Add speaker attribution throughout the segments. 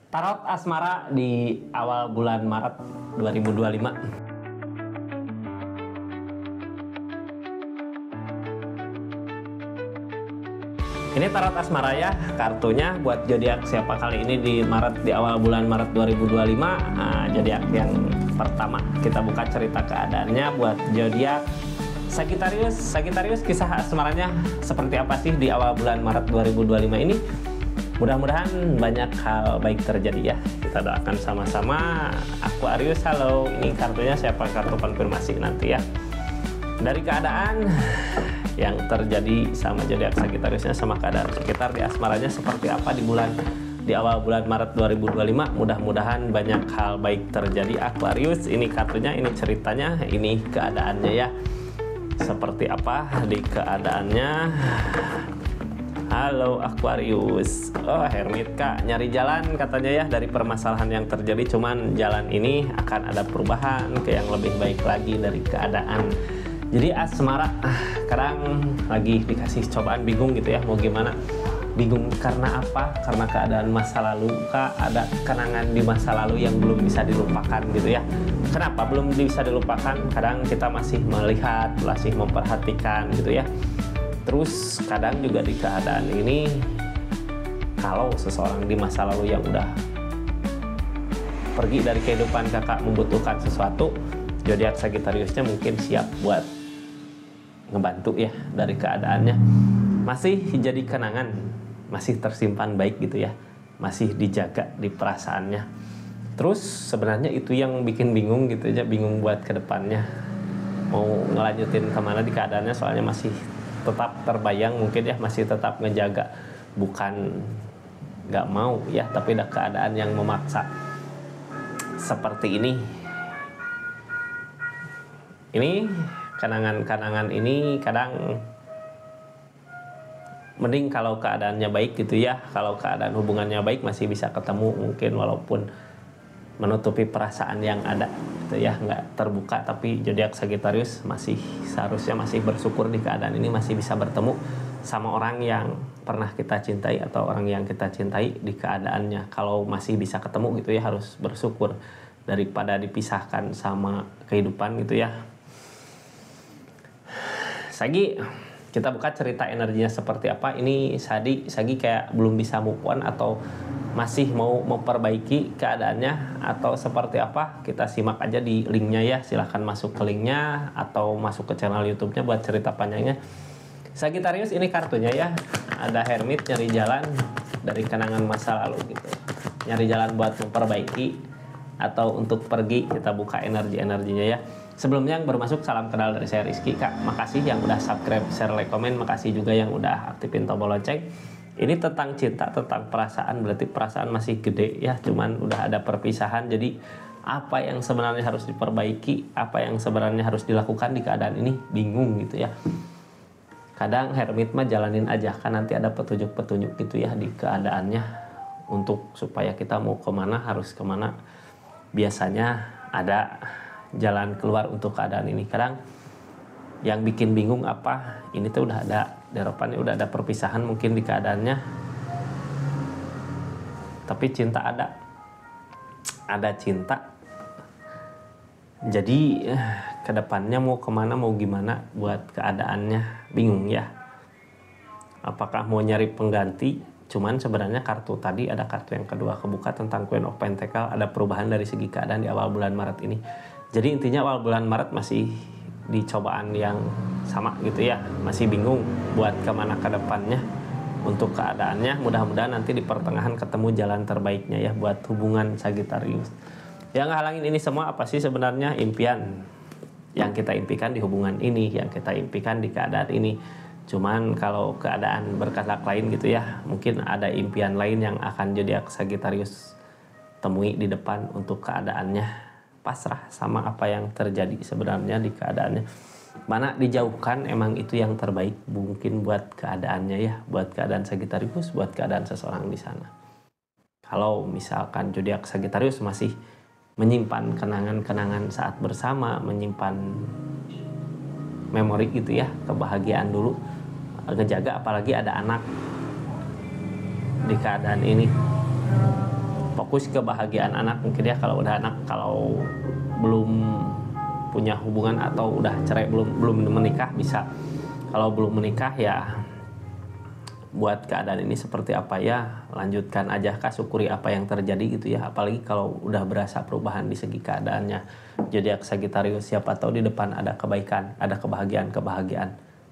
Speaker 1: Tarot asmara di awal bulan Maret 2025. Ini tarot asmara ya, kartunya buat zodiak siapa kali ini di awal bulan Maret 2025. Nah, zodiak yang pertama kita buka cerita keadaannya buat zodiak Sagittarius. Sagittarius, kisah asmaranya seperti apa sih di awal bulan Maret 2025 ini? Mudah-mudahan banyak hal baik terjadi ya. Kita doakan sama-sama. Aquarius, halo. Ini kartunya siapa? Kartu konfirmasi nanti ya. Dari keadaan yang terjadi sama zodiak Sagittariusnya, sama keadaan sekitar di asmaranya seperti apa di awal bulan Maret 2025. Mudah-mudahan banyak hal baik terjadi Aquarius. Ini kartunya, ini ceritanya, ini keadaannya ya. Seperti apa di keadaannya? Halo Aquarius. Oh, Hermit Kak, nyari jalan katanya ya dari permasalahan yang terjadi, cuman jalan ini akan ada perubahan ke yang lebih baik lagi dari keadaan. Jadi asmara kadang lagi dikasih cobaan, bingung gitu ya, mau gimana. Bingung karena apa? Karena keadaan masa lalu Kak, ada kenangan di masa lalu yang belum bisa dilupakan gitu ya. Kenapa belum bisa dilupakan? Kadang kita masih melihat, masih memperhatikan gitu ya. Terus kadang juga di keadaan ini, kalau seseorang di masa lalu yang udah pergi dari kehidupan kakak membutuhkan sesuatu, zodiak Sagittariusnya mungkin siap buat ngebantu ya dari keadaannya. Masih jadi kenangan, masih tersimpan baik gitu ya, masih dijaga di perasaannya. Terus sebenarnya itu yang bikin bingung gitu ya, bingung buat kedepannya mau ngelanjutin kemana di keadaannya, soalnya masih tetap terbayang mungkin ya, masih tetap ngejaga, bukan nggak mau ya, tapi ada keadaan yang memaksa seperti ini. Ini kenangan-kenangan ini kadang mending kalau keadaannya baik gitu ya. Kalau keadaan hubungannya baik masih bisa ketemu mungkin, walaupun menutupi perasaan yang ada gitu ya, nggak terbuka. Tapi zodiak Sagittarius masih seharusnya masih bersyukur di keadaan ini, masih bisa bertemu sama orang yang pernah kita cintai atau orang yang kita cintai di keadaannya. Kalau masih bisa ketemu gitu ya, harus bersyukur daripada dipisahkan sama kehidupan gitu ya. Sagi, kita buka cerita energinya seperti apa. Ini Sagi kayak belum bisa move on atau masih mau memperbaiki keadaannya atau seperti apa. Kita simak aja di linknya ya, silahkan masuk ke linknya atau masuk ke channel YouTube-nya buat cerita panjangnya. Sagittarius, ini kartunya ya, ada Hermit, nyari jalan dari kenangan masa lalu gitu, nyari jalan buat memperbaiki atau untuk pergi. Kita buka energinya ya. Sebelumnya yang baru masuk, salam kenal dari saya Rizky Kak. Makasih yang udah subscribe, share, like, komen. Makasih juga yang udah aktifin tombol lonceng. Ini tentang cinta, tentang perasaan, berarti perasaan masih gede ya, cuman udah ada perpisahan. Jadi apa yang sebenarnya harus diperbaiki, apa yang sebenarnya harus dilakukan di keadaan ini, bingung gitu ya. Kadang Hermit mah jalanin aja, kan nanti ada petunjuk-petunjuk gitu ya di keadaannya, untuk supaya kita mau kemana, harus kemana. Biasanya ada jalan keluar untuk keadaan ini. Kadang yang bikin bingung apa, ini tuh udah ada di depannya, udah ada perpisahan mungkin di keadaannya, tapi cinta ada cinta. Jadi kedepannya mau kemana, mau gimana buat keadaannya, bingung ya. Apakah mau nyari pengganti? Cuman sebenarnya kartu tadi, ada kartu yang kedua kebuka tentang Queen of Pentacle, ada perubahan dari segi keadaan di awal bulan Maret ini. Jadi intinya awal bulan Maret masih di cobaan yang sama gitu ya, masih bingung buat kemana ke depannya untuk keadaannya. Mudah-mudahan nanti di pertengahan ketemu jalan terbaiknya ya buat hubungan Sagittarius. Yang halangin ini semua apa sih sebenarnya? Impian yang kita impikan di hubungan ini, yang kita impikan di keadaan ini. Cuman kalau keadaan berkehendak lain gitu ya, mungkin ada impian lain yang akan zodiak Sagittarius temui di depan untuk keadaannya. Pasrah sama apa yang terjadi sebenarnya di keadaannya. Mana dijauhkan, emang itu yang terbaik mungkin buat keadaannya ya, buat keadaan Sagittarius, buat keadaan seseorang di sana. Kalau misalkan zodiak Sagittarius masih menyimpan kenangan-kenangan saat bersama, menyimpan memori gitu ya, kebahagiaan dulu, ngejaga, apalagi ada anak di keadaan ini. fokus ke kebahagiaan anak mungkin ya. Kalau udah anak, kalau belum punya hubungan atau udah cerai, belum menikah bisa. Kalau belum menikah ya buat keadaan ini seperti apa ya, lanjutkan aja Kak, syukuri apa yang terjadi gitu ya. Apalagi kalau udah berasa perubahan di segi keadaannya. Zodiak Sagittarius, siapa tahu di depan ada kebaikan, ada kebahagiaan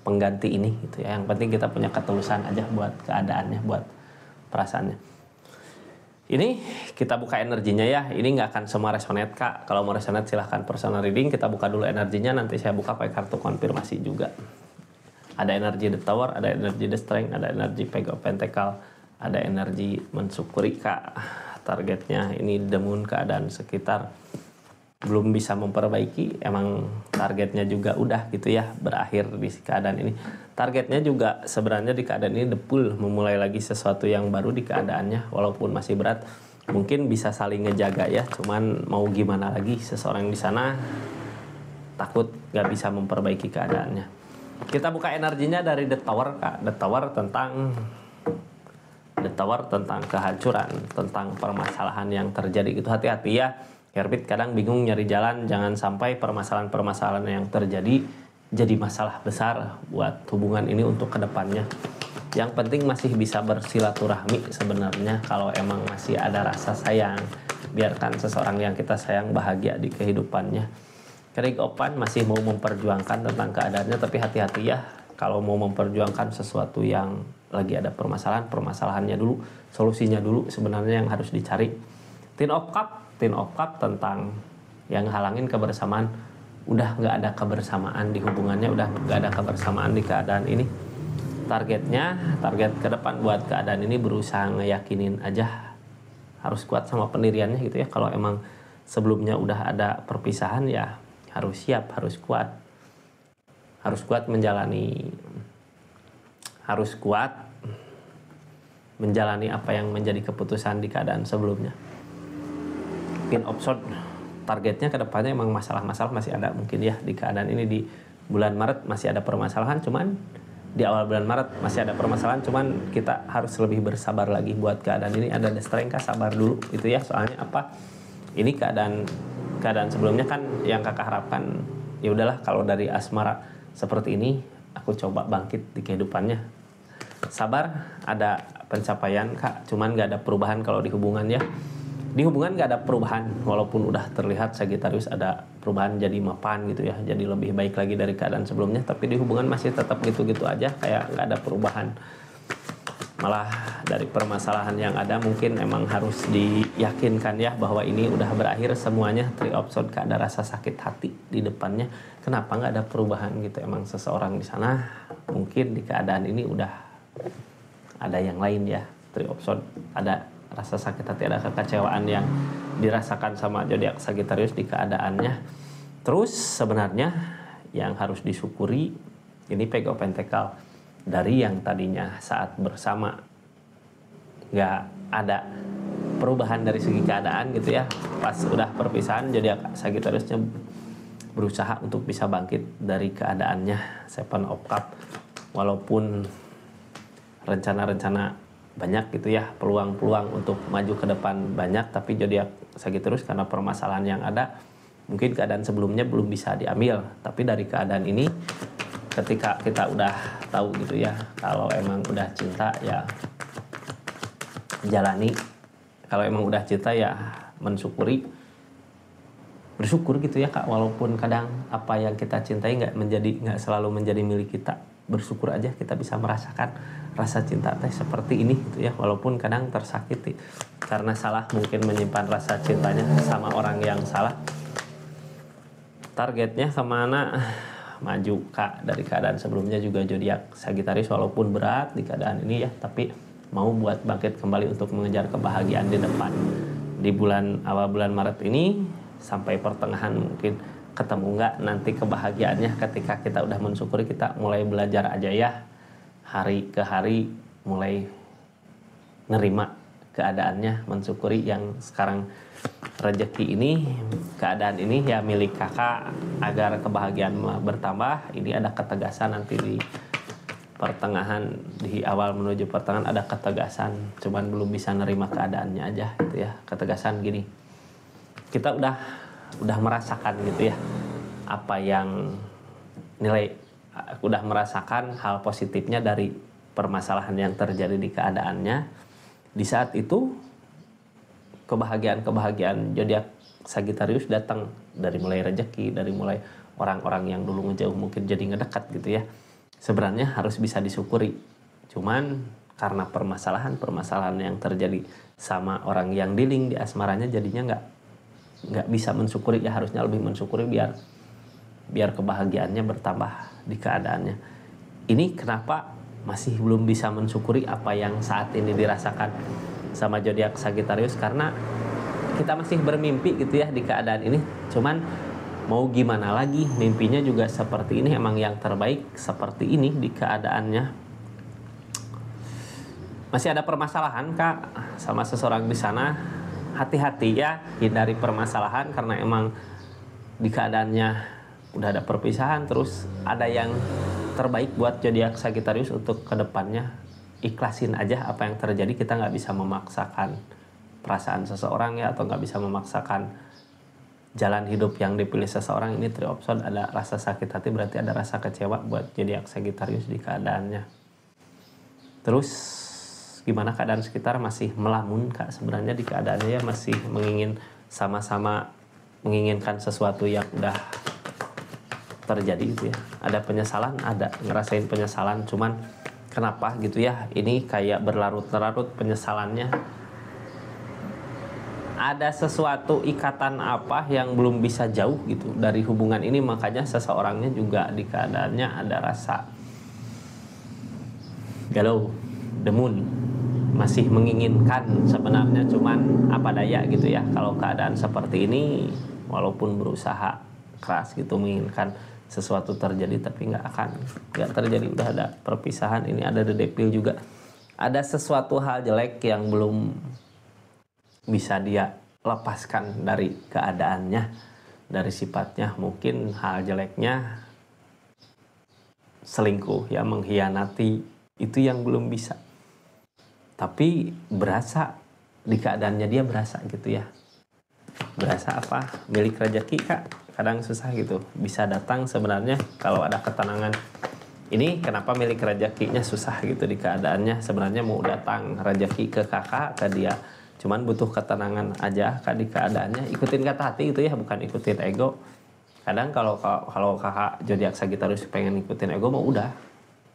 Speaker 1: pengganti ini gitu ya. Yang penting kita punya ketulusan aja buat keadaannya, buat perasaannya. Ini kita buka energinya ya. Ini nggak akan semua resonate Kak. Kalau mau resonate silahkan personal reading. Kita buka dulu energinya, nanti saya buka pakai kartu konfirmasi juga. Ada energi The Tower, ada energi The Strength, ada energi Page of Pentacle, ada energi mensyukuri Kak. Targetnya ini The Moon, keadaan sekitar belum bisa memperbaiki, emang targetnya juga udah gitu ya, berakhir di keadaan ini. Targetnya juga sebenarnya di keadaan ini The Pool, memulai lagi sesuatu yang baru di keadaannya, walaupun masih berat. Mungkin bisa saling ngejaga ya, cuman mau gimana lagi, seseorang di sana takut gak bisa memperbaiki keadaannya. Kita buka energinya dari The Tower Kak. The Tower tentang kehancuran, tentang permasalahan yang terjadi gitu. Hati-hati ya, Herbit kadang bingung nyari jalan, jangan sampai permasalahan-permasalahan yang terjadi jadi masalah besar buat hubungan ini untuk kedepannya. Yang penting masih bisa bersilaturahmi sebenarnya. Kalau emang masih ada rasa sayang, biarkan seseorang yang kita sayang bahagia di kehidupannya. King of Wands masih mau memperjuangkan tentang keadaannya, tapi hati-hati ya kalau mau memperjuangkan sesuatu yang lagi ada permasalahannya dulu, solusinya dulu sebenarnya yang harus dicari. Ten of Cup tentang yang halangin kebersamaan, udah nggak ada kebersamaan di hubungannya, udah nggak ada kebersamaan di keadaan ini. Target ke depan buat keadaan ini berusaha ngeyakinin aja, harus kuat sama pendiriannya gitu ya. Kalau emang sebelumnya udah ada perpisahan ya harus siap, harus kuat menjalani apa yang menjadi keputusan di keadaan sebelumnya. Queen of Swords, targetnya ke depannya emang masalah-masalah masih ada mungkin ya di keadaan ini. Di bulan Maret masih ada permasalahan, cuman di awal bulan Maret masih ada permasalahan, cuman kita harus lebih bersabar lagi buat keadaan ini. Ada The Strength, sabar dulu gitu ya, soalnya apa, ini keadaan sebelumnya kan yang kakak harapkan ya udahlah, kalau dari asmara seperti ini aku coba bangkit di kehidupannya. Sabar, ada pencapaian Kak, cuman gak ada perubahan. Kalau di hubungan ya, di hubungan gak ada perubahan, walaupun udah terlihat Sagittarius ada perubahan jadi mapan gitu ya, jadi lebih baik lagi dari keadaan sebelumnya, tapi di hubungan masih tetap gitu-gitu aja, kayak gak ada perubahan. Malah dari permasalahan yang ada mungkin emang harus diyakinkan ya bahwa ini udah berakhir semuanya. Three of Swords, ada rasa sakit hati di depannya, kenapa nggak ada perubahan gitu. Emang seseorang di sana mungkin di keadaan ini udah ada yang lain ya. Three of Swords, ada rasa sakit hati, ada kekecewaan yang dirasakan sama zodiak Sagittarius di keadaannya. Terus sebenarnya yang harus disyukuri ini Page of Pentacle. Dari yang tadinya saat bersama nggak ada perubahan dari segi keadaan gitu ya, pas udah perpisahan jadi Sagittariusnya berusaha untuk bisa bangkit dari keadaannya. Seven of Cups, walaupun rencana-rencana banyak gitu ya, peluang-peluang untuk maju ke depan banyak, tapi zodiak Sagittarius karena permasalahan yang ada mungkin keadaan sebelumnya belum bisa diambil. Tapi dari keadaan ini, ketika kita udah tahu gitu ya, kalau emang udah cinta ya jalani, kalau emang udah cinta ya bersyukur gitu ya Kak, walaupun kadang apa yang kita cintai nggak selalu menjadi milik kita. Bersyukur aja kita bisa merasakan rasa cinta teh seperti ini gitu ya, walaupun kadang tersakiti karena salah mungkin menyimpan rasa cintanya sama orang yang salah. Targetnya kemana? Maju Kak dari keadaan sebelumnya juga zodiak Sagittarius, walaupun berat di keadaan ini ya, tapi mau buat bangkit kembali untuk mengejar kebahagiaan di depan. Di awal bulan Maret ini sampai pertengahan mungkin ketemu nggak nanti kebahagiaannya. Ketika kita udah mensyukuri, kita mulai belajar aja ya, hari ke hari mulai nerima keadaannya, mensyukuri yang sekarang rezeki ini, keadaan ini ya milik kakak, agar kebahagiaan bertambah. Ini ada ketegasan nanti di pertengahan, di awal menuju pertengahan ada ketegasan, cuman belum bisa nerima keadaannya aja gitu ya. Ketegasan gini, kita udah merasakan gitu ya apa yang nilai, udah merasakan hal positifnya dari permasalahan yang terjadi di keadaannya. Di saat itu kebahagiaan zodiak Sagittarius datang, dari mulai rezeki, dari mulai orang-orang yang dulu ngejauh mungkin jadi ngedekat gitu ya. Sebenarnya harus bisa disyukuri. Cuman karena permasalahan yang terjadi sama orang yang dealing di asmaranya, jadinya nggak bisa mensyukuri ya. Harusnya lebih mensyukuri biar kebahagiaannya bertambah di keadaannya. Ini kenapa masih belum bisa mensyukuri apa yang saat ini dirasakan sama zodiak Sagittarius, karena kita masih bermimpi gitu ya di keadaan ini. Cuman mau gimana lagi, mimpinya juga seperti ini, emang yang terbaik seperti ini di keadaannya. Masih ada permasalahan Kak sama seseorang di sana. Hati-hati ya, hindari permasalahan karena emang di keadaannya udah ada perpisahan. Terus ada yang terbaik buat zodiak Sagittarius untuk kedepannya. Ikhlasin aja apa yang terjadi. Kita nggak bisa memaksakan perasaan seseorang ya, atau nggak bisa memaksakan jalan hidup yang dipilih seseorang. Ini three option, ada rasa sakit hati berarti ada rasa kecewa buat zodiak Sagittarius di keadaannya. Terus gimana keadaan sekitar? Masih melamun Kak sebenarnya di keadaannya ya, masih sama-sama menginginkan sesuatu yang udah terjadi gitu ya. Ada penyesalan, ada ngerasain penyesalan, cuman kenapa gitu ya, ini kayak berlarut-larut penyesalannya. Ada sesuatu ikatan apa yang belum bisa jauh gitu dari hubungan ini, makanya seseorangnya juga di keadaannya ada rasa galau, demun, masih menginginkan sebenarnya, cuman apa daya gitu ya. Kalau keadaan seperti ini, walaupun berusaha keras gitu menginginkan sesuatu terjadi, tapi nggak terjadi. Udah ada perpisahan, ini ada The Devil juga, ada sesuatu hal jelek yang belum bisa dia lepaskan dari keadaannya, dari sifatnya. Mungkin hal jeleknya selingkuh ya, mengkhianati, itu yang belum bisa, tapi berasa di keadaannya dia berasa gitu ya. Berasa apa? Milik rezeki Kak, kadang susah gitu bisa datang sebenarnya kalau ada ketenangan. Ini kenapa milik rezekinya susah gitu di keadaannya. Sebenarnya mau datang rezeki ke kakak, ke dia, cuman butuh ketenangan aja Kak di keadaannya. Ikutin kata hati gitu ya, bukan ikutin ego. Kadang kalau kakak zodiak Sagittarius pengen ikutin ego, mau udah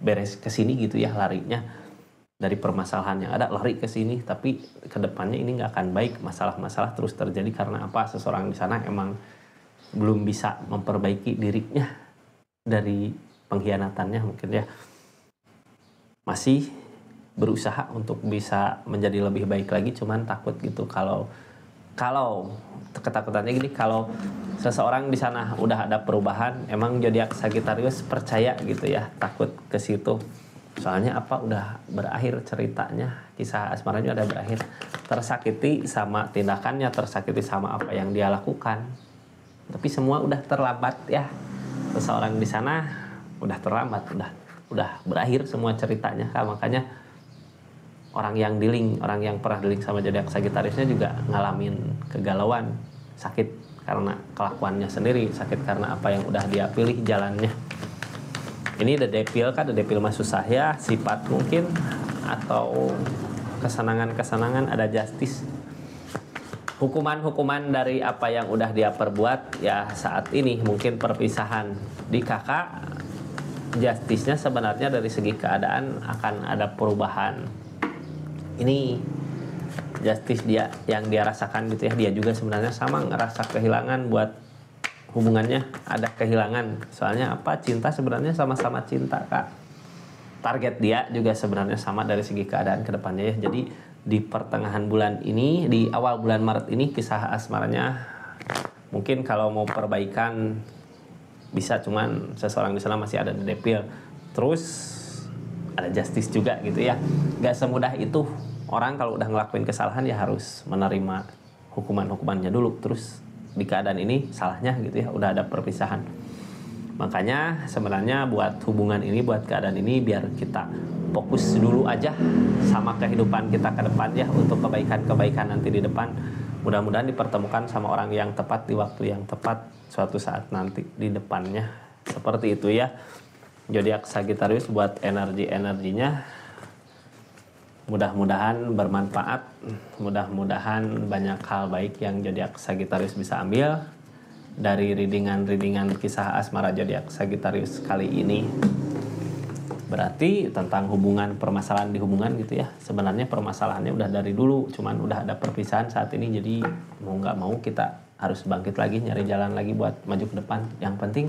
Speaker 1: beres ke sini gitu ya, larinya dari permasalahan yang ada, lari ke sini. Tapi kedepannya ini nggak akan baik, masalah-masalah terus terjadi. Karena apa? Seseorang di sana emang belum bisa memperbaiki dirinya dari pengkhianatannya mungkin ya. Masih berusaha untuk bisa menjadi lebih baik lagi, cuman takut gitu kalau ketakutannya gini, kalau seseorang di sana udah ada perubahan, emang zodiak Sagittarius percaya gitu ya, takut ke situ. Soalnya apa, udah berakhir ceritanya, kisah asmaranya udah berakhir, tersakiti sama tindakannya, tersakiti sama apa yang dia lakukan, tapi semua udah terlambat ya. Seseorang di sana udah terlambat, udah berakhir semua ceritanya. Makanya orang yang pernah dealing sama zodiak Sagittariusnya juga ngalamin kegalauan, sakit karena kelakuannya sendiri, sakit karena apa yang udah dia pilih jalannya. Ini The Devil kan, The Devil mah susah ya, sifat mungkin, atau kesenangan-kesenangan, ada justice. Hukuman dari apa yang udah dia perbuat ya saat ini, mungkin perpisahan. Di kakak, justice-nya sebenarnya dari segi keadaan akan ada perubahan. Ini justice dia yang dia rasakan gitu ya. Dia juga sebenarnya sama ngerasa kehilangan buat hubungannya, ada kehilangan. Soalnya apa? Cinta, sebenarnya sama-sama cinta Kak. Target dia juga sebenarnya sama dari segi keadaan ke depannya ya. Jadi di pertengahan bulan ini, di awal bulan Maret ini, kisah asmaranya mungkin kalau mau perbaikan bisa, cuman seseorang di sana masih ada The Devil. Terus ada justice juga gitu ya. Gak semudah itu. Orang kalau udah ngelakuin kesalahan ya harus menerima hukumannya dulu. Terus di keadaan ini salahnya gitu ya, udah ada perpisahan. Makanya sebenarnya buat hubungan ini, buat keadaan ini, biar kita fokus dulu aja sama kehidupan kita ke depan ya, untuk kebaikan-kebaikan nanti di depan. Mudah-mudahan dipertemukan sama orang yang tepat di waktu yang tepat suatu saat nanti di depannya. Seperti itu ya. Zodiak Sagittarius buat energinya mudah-mudahan bermanfaat. Mudah-mudahan banyak hal baik yang zodiak Sagittarius bisa ambil dari readingan kisah asmara zodiak Sagittarius kali ini. Berarti tentang hubungan, permasalahan di hubungan gitu ya. Sebenarnya permasalahannya udah dari dulu, cuman udah ada perpisahan saat ini, jadi mau nggak mau kita harus bangkit lagi, nyari jalan lagi buat maju ke depan. Yang penting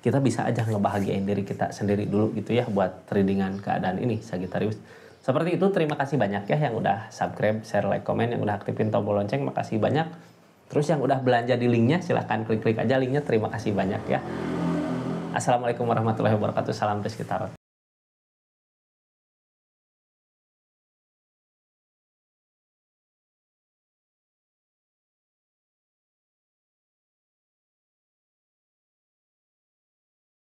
Speaker 1: kita bisa aja ngebahagiain diri kita sendiri dulu gitu ya, buat readingan keadaan ini Sagittarius. Seperti itu, terima kasih banyak ya yang udah subscribe, share, like, komen, yang udah aktifin tombol lonceng, makasih banyak. Terus yang udah belanja di linknya, silahkan klik-klik aja linknya. Terima kasih banyak ya. Assalamualaikum warahmatullahi wabarakatuh. Salam Rizky Tarot.